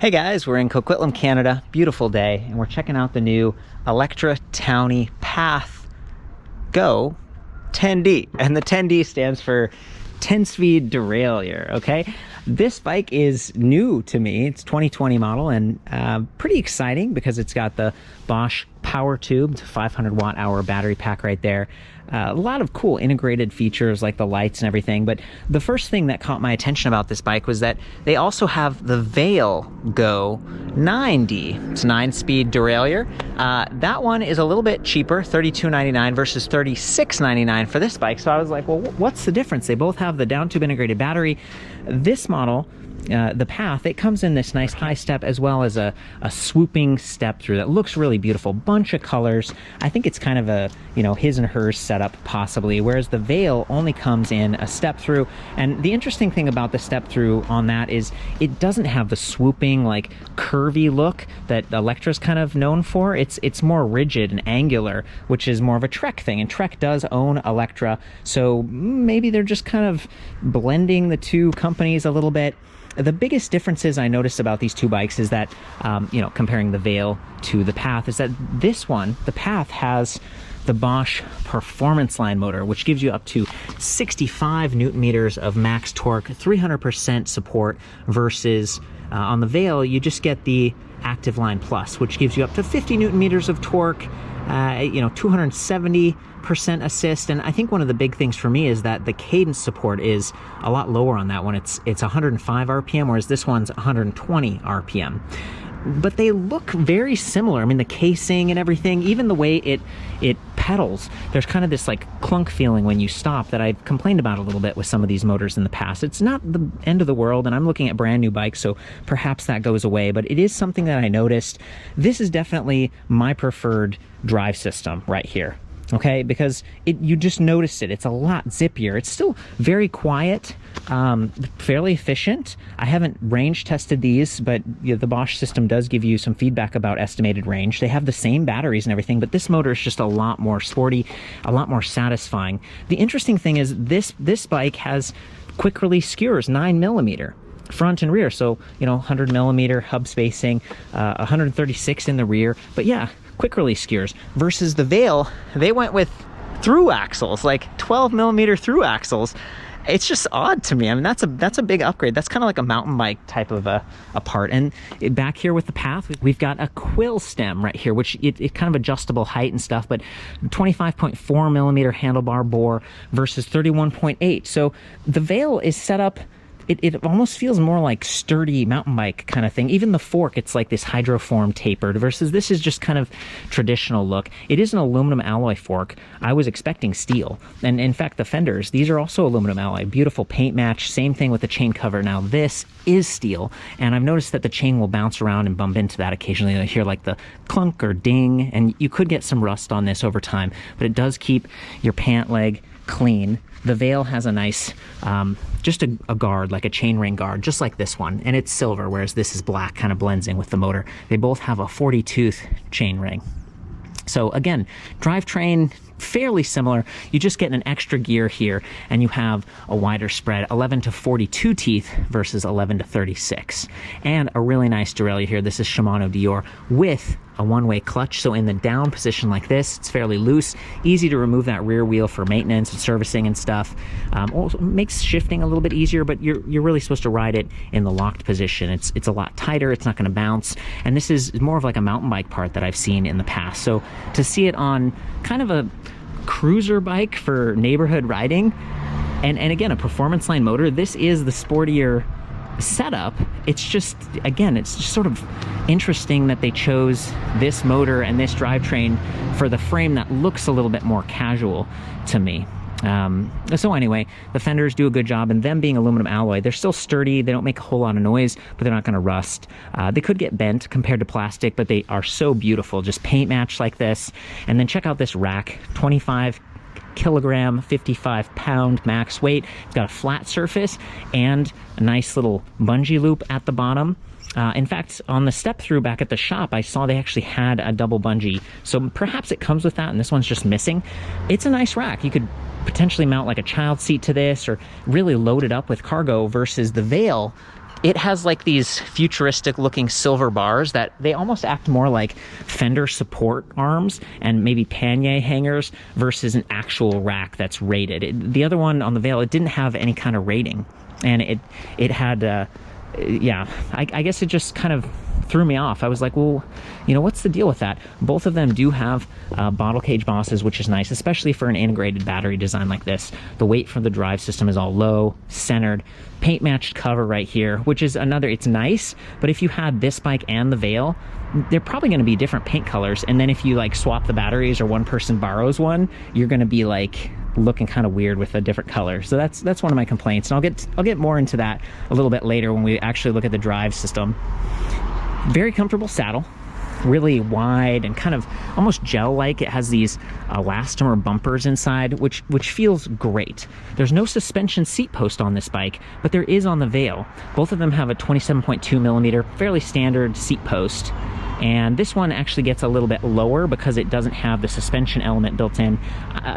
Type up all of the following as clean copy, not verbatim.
Hey guys, we're in Coquitlam, Canada. Beautiful day, and we're checking out the new Electra Townie Path Go 10D. And the 10D stands for 10-speed derailleur, okay? This bike is new to me. It's 2020 model and pretty exciting because it's got the Bosch power tube, 500 watt hour battery pack right there. A lot of cool integrated features like the lights and everything, but the first thing that caught my attention about this bike was that they also have the Vail Go 9D. It's 9-speed derailleur. That one is a little bit cheaper, $32.99 versus $36.99 for this bike. So I was like, well, what's the difference? They both have the down tube integrated battery. This model, the Path, it comes in this nice high step as well as a swooping step through that looks really beautiful. Bunch of colors. I think it's kind of a, his and hers setup possibly, whereas the Vail only comes in a step through. And the interesting thing about the step through on that is it doesn't have the swooping, like curvy look that Electra's kind of known for. It's more rigid and angular, which is more of a Trek thing, and Trek does own Electra, so maybe they're just kind of blending the two companies a little bit. The biggest differences I noticed about these two bikes is that, comparing the Vail to the Path, is that this one, the Path, has the Bosch Performance Line motor, which gives you up to 65 newton meters of max torque, 300% support, versus on the Vail, you just get the Active Line Plus, which gives you up to 50 newton meters of torque, 270% assist. And I think one of the big things for me is that the cadence support is a lot lower on that one. It's 105 RPM, whereas this one's 120 RPM. But they look very similar. I mean, the casing and everything, even the way it pedals, there's kind of this like clunk feeling when you stop that I've complained about a little bit with some of these motors in the past. It's not the end of the world, and I'm looking at brand new bikes, so perhaps that goes away, but it is something that I noticed. This is definitely my preferred drive system right here. Okay, because you just noticed it. It's a lot zippier. It's still very quiet, fairly efficient. I haven't range tested these, but the Bosch system does give you some feedback about estimated range. They have the same batteries and everything, but this motor is just a lot more sporty, a lot more satisfying. The interesting thing is this bike has quick release skewers, 9mm. Front and rear, so 100mm hub spacing, 136 in the rear, but yeah, quick release skewers. Versus the Vail, they went with through axles, like 12mm through axles. It's just odd to me. I mean, that's a big upgrade. That's kind of like a mountain bike type of a part. And back here with the Path, we've got a quill stem right here, which it kind of adjustable height and stuff, but 25.4mm handlebar bore versus 31.8. So the Vail is set up, it almost feels more like sturdy mountain bike kind of thing. Even the fork, it's like this hydroform tapered, versus this is just kind of traditional look. It is an aluminum alloy fork. I was expecting steel. And in fact, the fenders, these are also aluminum alloy. Beautiful paint match. Same thing with the chain cover. Now this is steel, and I've noticed that the chain will bounce around and bump into that occasionally. I hear like the clunk or ding, and you could get some rust on this over time, but it does keep your pant leg clean. The Vail has a nice, just a guard, like a chainring guard, just like this one, and it's silver, whereas this is black, kind of blends in with the motor. They both have a 40-tooth chainring. So again, drivetrain, fairly similar. You just get an extra gear here, and you have a wider spread, 11 to 42 teeth versus 11 to 36. And a really nice derailleur here. This is Shimano Deore with a one-way clutch. So in the down position like this, it's fairly loose, easy to remove that rear wheel for maintenance and servicing and stuff. Also makes shifting a little bit easier, but you're really supposed to ride it in the locked position. It's a lot tighter. It's not going to bounce. And this is more of like a mountain bike part that I've seen in the past. So to see it on kind of a cruiser bike for neighborhood riding, and again, a Performance Line motor, this is the sportier setup. It's just, again, it's just sort of interesting that they chose this motor and this drivetrain for the frame that looks a little bit more casual to me. So anyway, the fenders do a good job, and them being aluminum alloy, they're still sturdy. They don't make a whole lot of noise, but they're not going to rust. They could get bent compared to plastic, but they are so beautiful, just paint match like this. And then check out this rack, 25 kilogram, 55 pound max weight. It's got a flat surface and a nice little bungee loop at the bottom. In fact, on the step through back at the shop, I saw they actually had a double bungee, so perhaps it comes with that and this one's just missing. It's a nice rack. You could potentially mount like a child seat to this, or really load it up with cargo, versus the Vail it has like these futuristic looking silver bars that they almost act more like fender support arms and maybe pannier hangers versus an actual rack that's rated. The other one on the Veil, it didn't have any kind of rating, and it had yeah, I guess it just kind of threw me off. I was like, well, you know, what's the deal with that? Both of them do have bottle cage bosses, which is nice, especially for an integrated battery design like this. The weight for the drive system is all low, centered, paint matched cover right here, which is another, it's nice, but if you had this bike and the Veil, they're probably going to be different paint colors. And then if you like swap the batteries or one person borrows one, you're going to be like looking kind of weird with a different color. So that's one of my complaints, and I'll get more into that a little bit later when we actually look at the drive system. Very comfortable saddle, really wide and kind of almost gel-like. It has these elastomer bumpers inside, which feels great. There's no suspension seat post on this bike, but there is on the Veil. Both of them have a 27.2 millimeter, fairly standard seat post. And this one actually gets a little bit lower because it doesn't have the suspension element built in.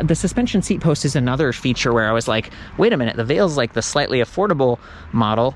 The suspension seat post is another feature where I was like, wait a minute, the Veil's like the slightly affordable model,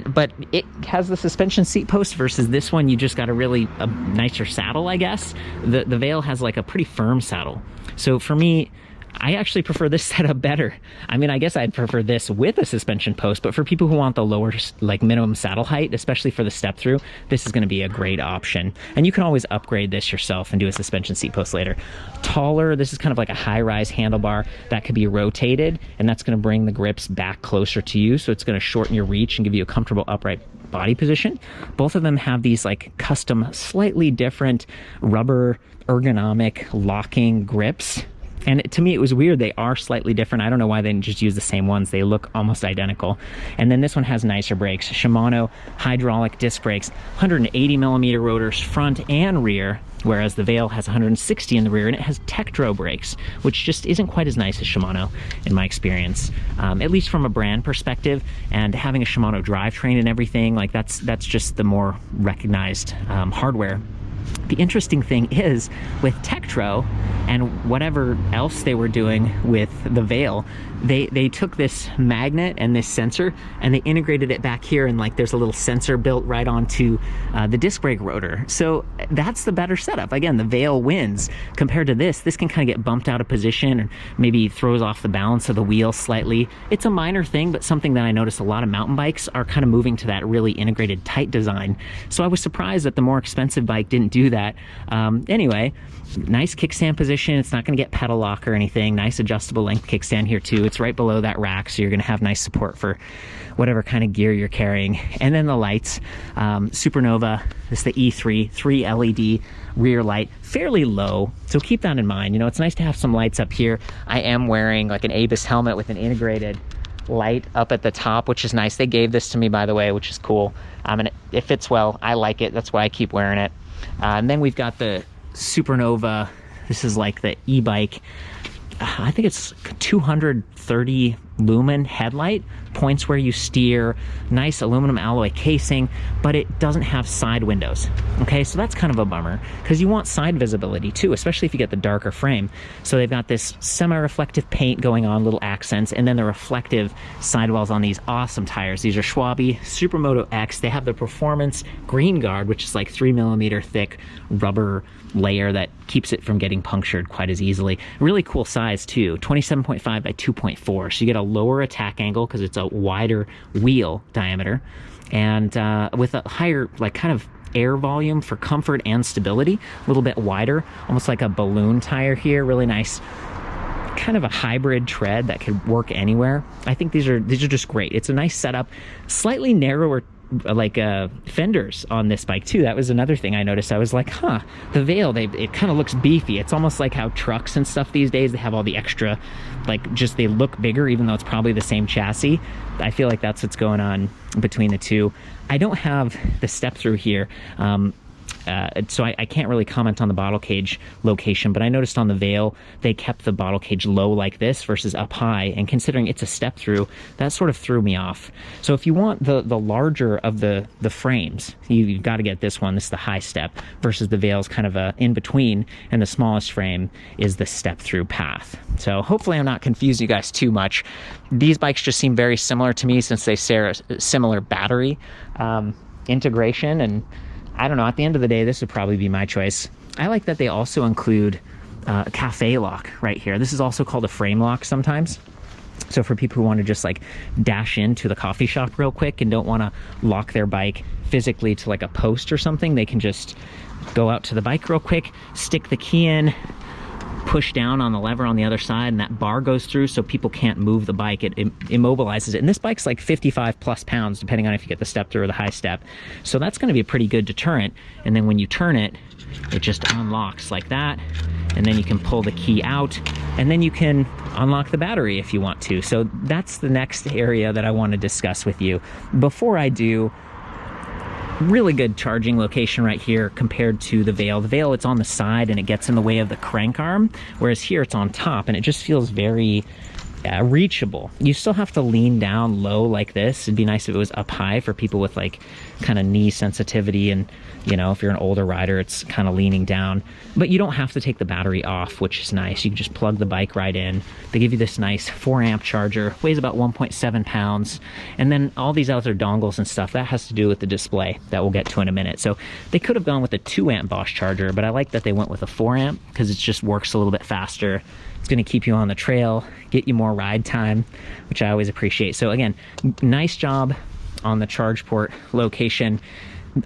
but it has the suspension seat post versus this one, you just got a really nicer saddle, I guess. The Veil has like a pretty firm saddle. So for me, I actually prefer this setup better. I mean, I guess I'd prefer this with a suspension post, but for people who want the lower, like minimum saddle height, especially for the step through, this is going to be a great option. And you can always upgrade this yourself and do a suspension seat post later. Taller, this is kind of like a high-rise handlebar that could be rotated, and that's going to bring the grips back closer to you. So it's going to shorten your reach and give you a comfortable upright body position. Both of them have these like custom, slightly different rubber ergonomic locking grips. And to me, it was weird. They are slightly different. I don't know why they didn't just use the same ones. They look almost identical. And then this one has nicer brakes. Shimano hydraulic disc brakes, 180 millimeter rotors front and rear, whereas the Veil has 160 in the rear, and it has Tektro brakes, which just isn't quite as nice as Shimano in my experience, at least from a brand perspective. And having a Shimano drivetrain and everything, like that's just the more recognized hardware. The interesting thing is with Tektro and whatever else they were doing with the Veil, they took this magnet and this sensor and they integrated it back here, and like there's a little sensor built right onto the disc brake rotor. So that's the better setup. Again, the Veil wins compared to this. This can kind of get bumped out of position and maybe throws off the balance of the wheel slightly. It's a minor thing, but something that I noticed a lot of mountain bikes are kind of moving to that really integrated tight design. So I was surprised that the more expensive bike didn't do that. Anyway, nice kickstand position. It's not going to get pedal lock or anything. Nice adjustable length kickstand here too. It's right below that rack, so you're going to have nice support for whatever kind of gear you're carrying. And then the lights, Supernova, this is the E3, 3 LED rear light, fairly low, so keep that in mind. You know, it's nice to have some lights up here. I am wearing like an Abus helmet with an integrated light up at the top, which is nice. They gave this to me, by the way, which is cool. And it fits well. I like it. That's why I keep wearing it. And then we've got the Supernova. This is like the e-bike. I think it's 230 lumen headlight, points where you steer, nice aluminum alloy casing, but it doesn't have side windows. Okay, so that's kind of a bummer because you want side visibility too, especially if you get the darker frame. So they've got this semi-reflective paint going on, little accents, and then the reflective sidewalls on these awesome tires. These are Schwalbe Supermoto X. They have the Performance Green Guard, which is like 3 millimeter thick rubber layer that keeps it from getting punctured quite as easily. Really cool size too, 27.5 by 2.4. So you get a lower attack angle because it's a wider wheel diameter, and with a higher like kind of air volume for comfort and stability, a little bit wider, almost like a balloon tire here. Really nice, kind of a hybrid tread that could work anywhere. I think these are just great. It's a nice setup, slightly narrower like fenders on this bike too. That was another thing I noticed. I was like, huh, the Veil, it kind of looks beefy. It's almost like how trucks and stuff these days, they have all the extra, like just they look bigger even though it's probably the same chassis. I feel like that's what's going on between the two. I don't have the step through here. So I can't really comment on the bottle cage location, but I noticed on the Veil, they kept the bottle cage low like this versus up high. And considering it's a step through, that sort of threw me off. So if you want the larger of the frames, you've got to get this one. This is the high step versus the Veil's kind of in between. And the smallest frame is the step through path. So hopefully I'm not confusing you guys too much. These bikes just seem very similar to me since they share a similar battery integration, and I don't know, at the end of the day, this would probably be my choice. I like that they also include a cafe lock right here. This is also called a frame lock sometimes. So for people who want to just like dash into the coffee shop real quick and don't want to lock their bike physically to like a post or something, they can just go out to the bike real quick, stick the key in, push down on the lever on the other side, and that bar goes through so people can't move the bike. It immobilizes it. And this bike's like 55 plus pounds, depending on if you get the step through or the high step. So that's going to be a pretty good deterrent. And then when you turn it, it just unlocks like that. And then you can pull the key out, and then you can unlock the battery if you want to. So that's the next area that I want to discuss with you. Before I do, really good charging location right here compared to the Veil. The Veil, it's on the side and it gets in the way of the crank arm, whereas here it's on top and it just feels very reachable. You still have to lean down low like this. It'd be nice if it was up high for people with like kind of knee sensitivity, and you know, if you're an older rider, it's kind of leaning down. But you don't have to take the battery off, which is nice. You can just plug the bike right in. They give you this nice 4-amp charger, weighs about 1.7 pounds, and then all these other dongles and stuff, that has to do with the display that we'll get to in a minute. So they could have gone with a 2-amp Bosch charger, but I like that they went with a 4-amp because it just works a little bit faster. It's going to keep you on the trail, get you more ride time, which I always appreciate. So again, nice job on the charge port location.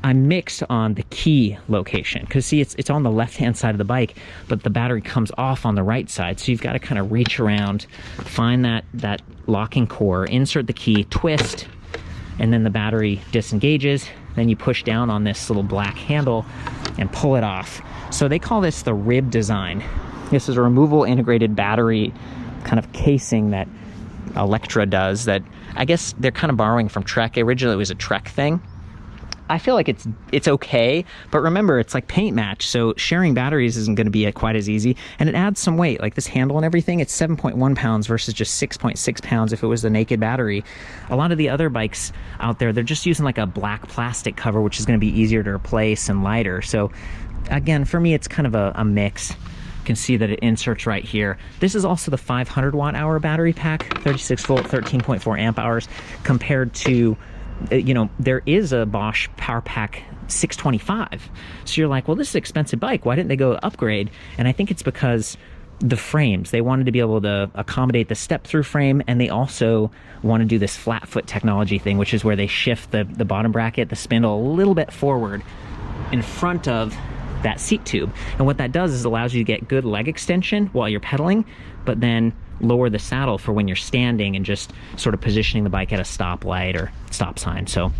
I mixed on the key location because see, it's on the left hand side of the bike, but the battery comes off on the right side. So you've got to kind of reach around, find that locking core, insert the key, twist, and then the battery disengages. Then you push down on this little black handle and pull it off. So they call this the rib design. This is a removable integrated battery kind of casing that Electra does, that I guess they're kind of borrowing from Trek. Originally it was a Trek thing. I feel like it's okay, but remember, it's like paint match, so sharing batteries isn't going to be quite as easy, and it adds some weight. Like this handle and everything, it's 7.1 pounds versus just 6.6 pounds if it was the naked battery. A lot of the other bikes out there, they're just using like a black plastic cover, which is going to be easier to replace and lighter. So again, for me, it's kind of a mix. You can see that it inserts right here. This is also the 500 watt hour battery pack, 36 volt, 13.4 amp hours, compared to, you know, there is a Bosch Power Pack 625. So you're like, well, this is an expensive bike. Why didn't they go upgrade? And I think it's because the frames, they wanted to be able to accommodate the step through frame, and they also want to do this flat foot technology thing, which is where they shift the bottom bracket, the spindle a little bit forward in front of that seat tube. And what that does is allows you to get good leg extension while you're pedaling, but then lower the saddle for when you're standing and just sort of positioning the bike at a stoplight or stop sign. So,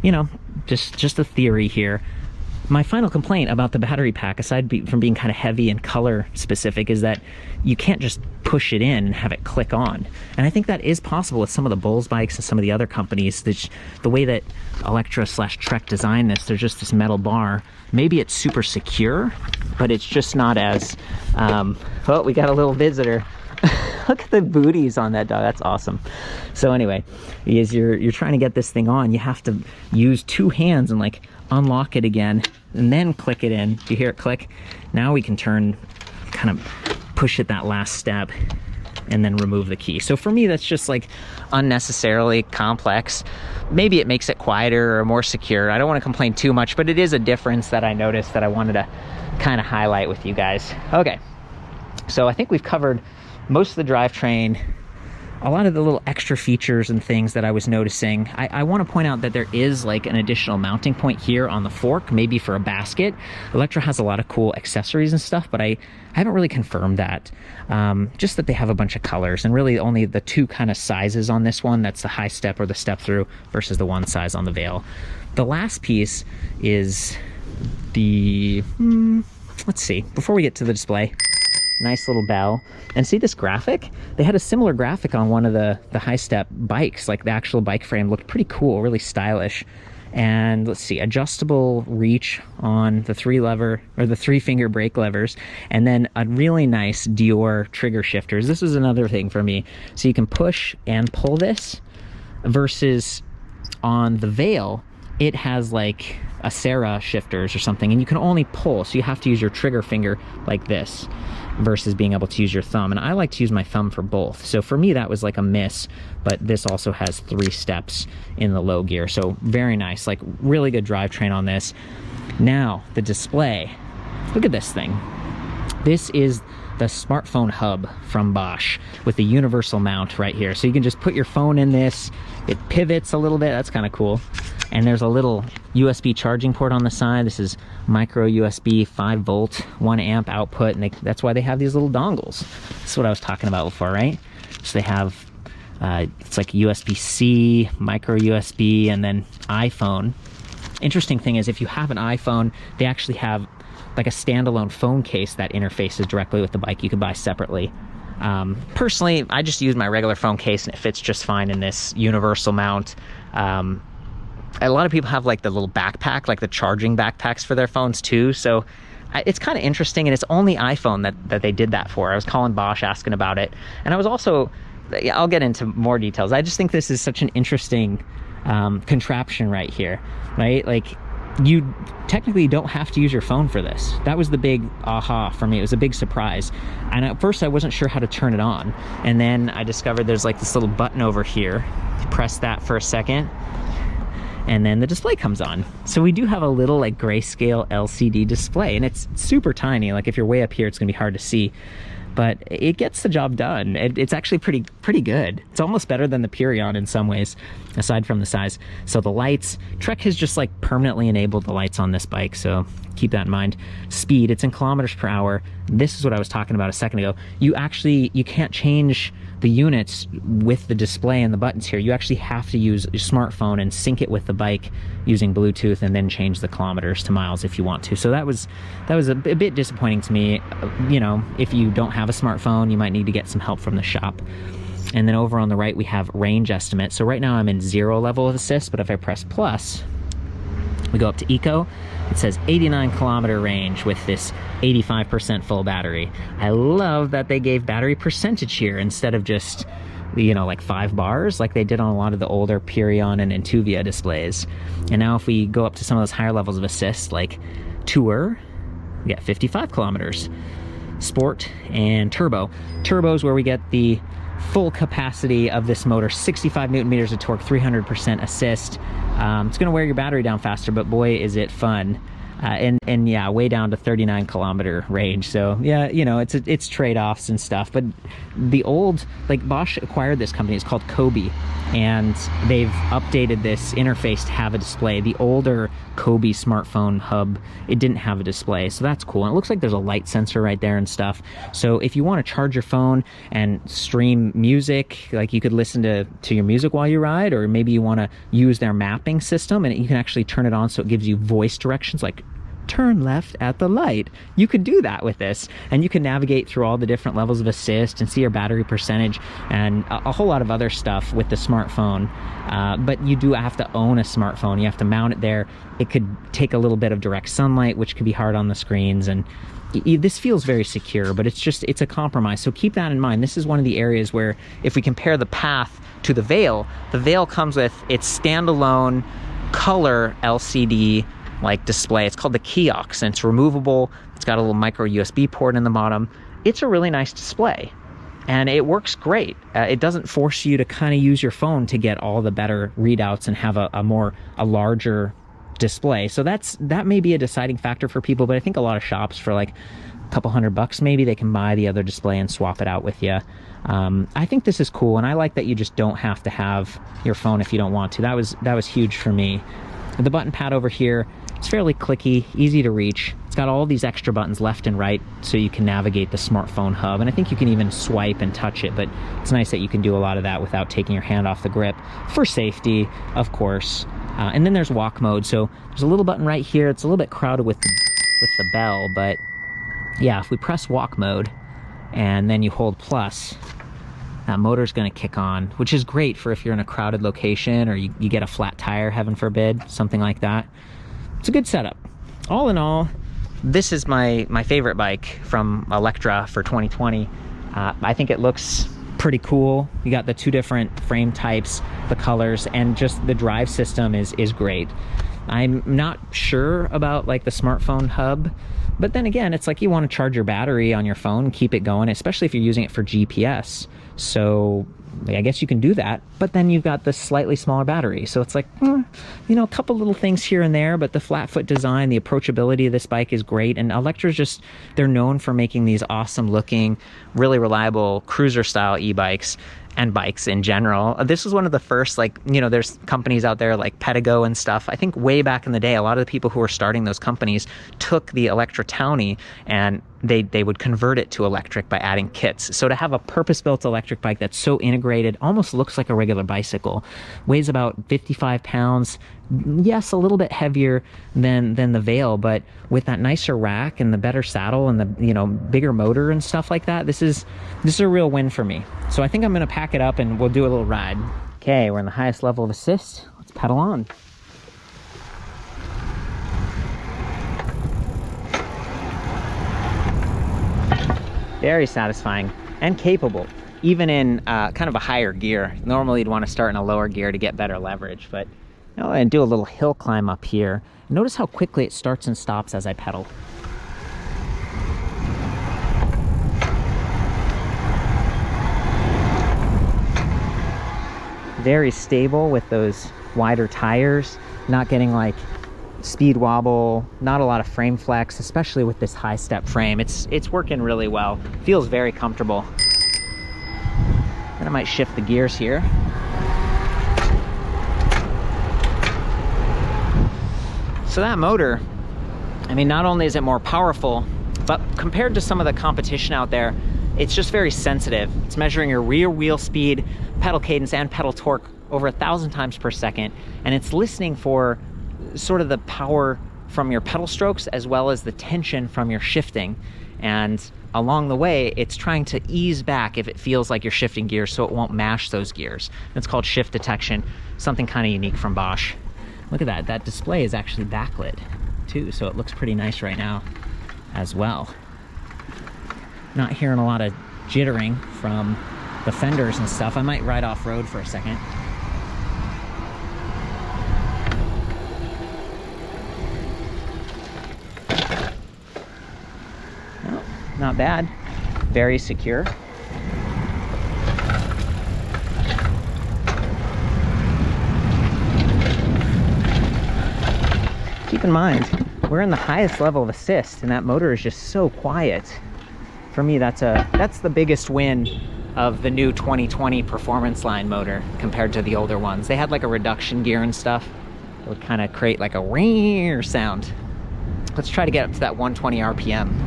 you know, just a theory here. My final complaint about the battery pack, aside from being kind of heavy and color specific, is that you can't just push it in and have it click on. And I think that is possible with some of the Bulls bikes and some of the other companies. The way that Electra/Trek designed this, there's just this metal bar. Maybe it's super secure, but it's just not as, oh, we got a little visitor. Look at the booties on that dog. That's awesome. So anyway, as you're trying to get this thing on, you have to use two hands and like unlock it again and then click it in. Do you hear it click? Now we can kind of push it that last step and then remove the key. So for me, that's just like unnecessarily complex. Maybe it makes it quieter or more secure. I don't want to complain too much, but it is a difference that I noticed that I wanted to kind of highlight with you guys. Okay, so I think we've covered most of the drivetrain, a lot of the little extra features and things that I was noticing. I want to point out that there is like an additional mounting point here on the fork, maybe for a basket. Electra has a lot of cool accessories and stuff, but I haven't really confirmed that. Just that they have a bunch of colors, and really only the two kind of sizes on this one. That's the high step or the step through versus the one size on the Veil. The last piece is the, let's see, before we get to the display, nice little bell. And see this graphic? They had a similar graphic on one of the high step bikes. Like the actual bike frame looked pretty cool, really stylish. and let's see, adjustable reach on the 3-finger brake levers, and then a really nice Dior trigger shifters. This is another thing for me. So you can push and pull this, versus on the Veil, it has like Acera shifters or something, and you can only pull, so you have to use your trigger finger like this versus being able to use your thumb. And I like to use my thumb for both, so for me that was like a miss. But this also has 3 steps in the low gear, so very nice, like really good drivetrain on this. Now the display, look at this thing. This is the smartphone hub from Bosch with the universal mount right here, so you can just put your phone in this. It pivots a little bit, that's kind of cool. And there's a little USB charging port on the side. This is micro USB 5 volt 1 amp output, and that's why they have these little dongles. This is what I was talking about before, right? So they have it's like USB-C, micro USB, and then iPhone. Interesting thing is, if you have an iPhone, they actually have like a standalone phone case that interfaces directly with the bike. You could buy separately. Personally, I just use my regular phone case and it fits just fine in this universal mount. A lot of people have like the little backpack, like the charging backpacks for their phones too. So it's kind of interesting, and it's only iPhone that they did that for. I was calling Bosch asking about it, and I was also, I'll get into more details. I just think this is such an interesting contraption right here, right? Like, you technically don't have to use your phone for this. That was the big aha for me. It was a big surprise. And at first I wasn't sure how to turn it on. And then I discovered there's like this little button over here. You press that for a second, and then the display comes on. So we do have a little like grayscale LCD display, and it's super tiny. Like if you're way up here, it's gonna be hard to see, but it gets the job done. It's actually pretty good. It's almost better than the Purion in some ways, aside from the size. So the lights, Trek has just like permanently enabled the lights on this bike, so keep that in mind. Speed, it's in kilometers per hour. This is what I was talking about a second ago. You can't change the units with the display and the buttons here. You actually have to use your smartphone and sync it with the bike using Bluetooth, and then change the kilometers to miles if you want to. So that was a bit disappointing to me. You know, if you don't have a smartphone, you might need to get some help from the shop. And then over on the right, we have range estimate. So right now I'm in 0 level of assist, but if I press plus, we go up to eco. It says 89 kilometer range with this 85% full battery. I love that they gave battery percentage here instead of just, you know, like 5 bars like they did on a lot of the older Purion and Intuvia displays. And now if we go up to some of those higher levels of assist, like Tour, we get 55 kilometers. Sport and Turbo. Turbo is where we get the full capacity of this motor, 65 newton meters of torque, 300% assist. It's gonna wear your battery down faster, but boy is it fun. And yeah, way down to 39 kilometer range. So yeah, you know, it's trade-offs and stuff. But the old, like Bosch acquired this company, it's called Kobe, and they've updated this interface to have a display. The older Kobe smartphone hub, it didn't have a display, so that's cool. And it looks like there's a light sensor right there and stuff. So if you want to charge your phone and stream music, like you could listen to your music while you ride, or maybe you want to use their mapping system and you can actually turn it on so it gives you voice directions like turn left at the light. You could do that with this, and you can navigate through all the different levels of assist and see your battery percentage and a whole lot of other stuff with the smartphone. But you do have to own a smartphone. You have to mount it there. It could take a little bit of direct sunlight, which could be hard on the screens, and this feels very secure, but it's a compromise. So keep that in mind. This is one of the areas where if we compare the Path to the Veil comes with its standalone color LCD like display. It's called the Kiox, and it's removable. It's got a little micro USB port in the bottom. It's a really nice display, and it works great. It doesn't force you to kind of use your phone to get all the better readouts and have a larger display. So that may be a deciding factor for people, but I think a lot of shops for like a couple $100 maybe, they can buy the other display and swap it out with you. I think this is cool, and I like that you just don't have to have your phone if you don't want to. That was huge for me. The button pad over here, it's fairly clicky, easy to reach. It's got all these extra buttons left and right so you can navigate the smartphone hub, and I think you can even swipe and touch it, but it's nice that you can do a lot of that without taking your hand off the grip, for safety, of course. And then there's walk mode, so there's a little button right here. It's a little bit crowded with the bell, but yeah, if we press walk mode and then you hold plus, That motor's going to kick on, which is great for if you're in a crowded location or you get a flat tire, heaven forbid, something like that. It's a good setup. All in all, this is my favorite bike from Electra for 2020. I think it looks pretty cool. You got the two different frame types, the colors, and just the drive system is great. I'm not sure about like the smartphone hub, but then again, it's like you want to charge your battery on your phone, keep it going, especially if you're using it for GPS. So I guess you can do that, but then you've got the slightly smaller battery. So it's like, you know, a couple little things here and there, but the flat foot design, the approachability of this bike is great. And Electra's just, they're known for making these awesome looking, really reliable cruiser style e-bikes and bikes in general. This was one of the first, like, you know, there's companies out there like Pedigo and stuff. I think way back in the day, a lot of the people who were starting those companies took the Electra Townie and they would convert it to electric by adding kits. So to have a purpose-built electric bike that's so integrated, almost looks like a regular bicycle, weighs about 55 pounds, yes, a little bit heavier than the Veil, but with that nicer rack and the better saddle and the, you know, bigger motor and stuff like that, this is a real win for me. So I think I'm gonna pack it up and we'll do a little ride. Okay, we're in the highest level of assist. Let's pedal on. Very satisfying and capable, even in kind of a higher gear. Normally you'd want to start in a lower gear to get better leverage, but you know, and do a little hill climb up here. Notice how quickly it starts and stops as I pedal. Very stable with those wider tires, not getting like speed wobble, not a lot of frame flex, especially with this high step frame. It's working really well. Feels very comfortable. Then I might shift the gears here. So that motor, I mean, not only is it more powerful, but compared to some of the competition out there, it's just very sensitive. It's measuring your rear wheel speed, pedal cadence, and pedal torque over 1,000 times per second. And it's listening for sort of the power from your pedal strokes as well as the tension from your shifting. And along the way, it's trying to ease back if it feels like you're shifting gears so it won't mash those gears. It's called shift detection, something kind of unique from Bosch. Look at that, that display is actually backlit too, so it looks pretty nice right now as well. Not hearing a lot of jittering from the fenders and stuff. I might ride off-road for a second. Oh, not bad. Very secure. Keep in mind, we're in the highest level of assist and that motor is just so quiet. For me, that's the biggest win of the new 2020 Performance Line motor compared to the older ones. They had like a reduction gear and stuff. It would kind of create like a ring sound. Let's try to get up to that 120 RPM.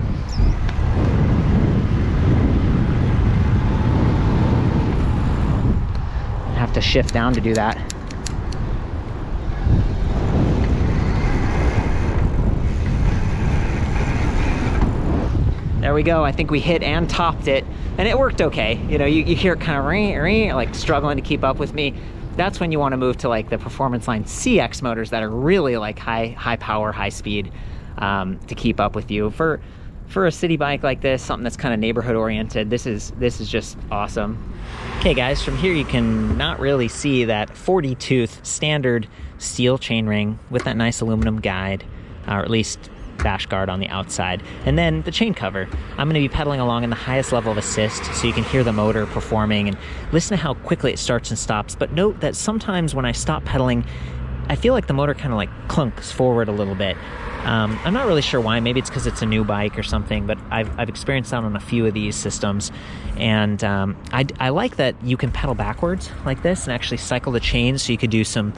I have to shift down to do that. There we go. I think we hit and topped it, and it worked okay. You know, you hear it kind of ring, like struggling to keep up with me. That's when you want to move to like the Performance Line CX motors that are really like high power, high speed to keep up with you. For a city bike like this, something that's kind of neighborhood oriented, this is just awesome. Okay guys, from here you can not really see that 40 tooth standard steel chainring with that nice aluminum guide, or at least dash guard on the outside, and then the chain cover. I'm going to be pedaling along in the highest level of assist so you can hear the motor performing and listen to how quickly it starts and stops. But note that sometimes when I stop pedaling, I feel like the motor kind of like clunks forward a little bit. I'm not really sure why. Maybe it's because it's a new bike or something, but I've experienced that on a few of these systems. And I like that you can pedal backwards like this and actually cycle the chains so you could do some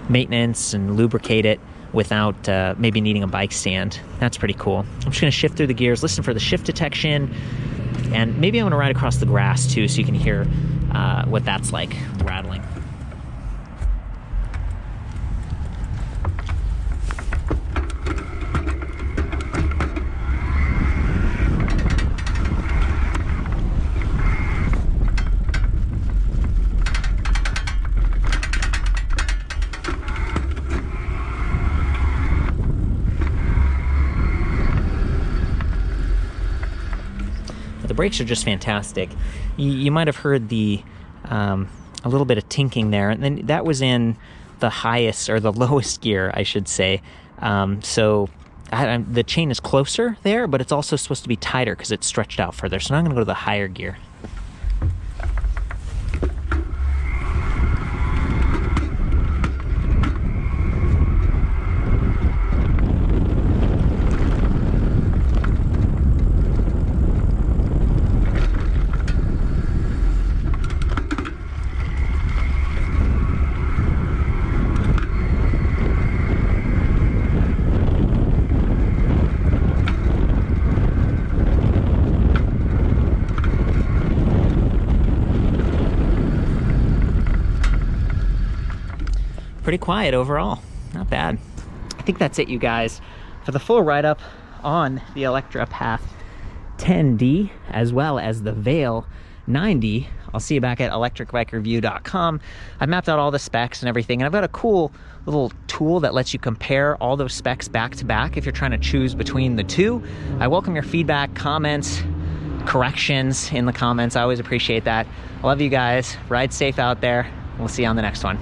maintenance and lubricate it without maybe needing a bike stand. That's pretty cool. I'm just gonna shift through the gears, listen for the shift detection, and maybe I'm gonna ride across the grass too so you can hear what that's like, rattling. brakes are just fantastic. You might have heard the a little bit of tinking there, and then that was in the highest, or the lowest gear, I should say. So the chain is closer there, but it's also supposed to be tighter because it's stretched out further. So now I'm going to go to the higher gear. Pretty quiet overall, not bad. I think that's it, you guys, for the full write-up on the Electra Path 10D as well as the Veil 9D. I'll see you back at electricbikereview.com. I've mapped out all the specs and everything, and I've got a cool little tool that lets you compare all those specs back to back if you're trying to choose between the two. I welcome your feedback, comments, corrections in the comments. I always appreciate that. I love you guys. Ride safe out there. We'll see you on the next one.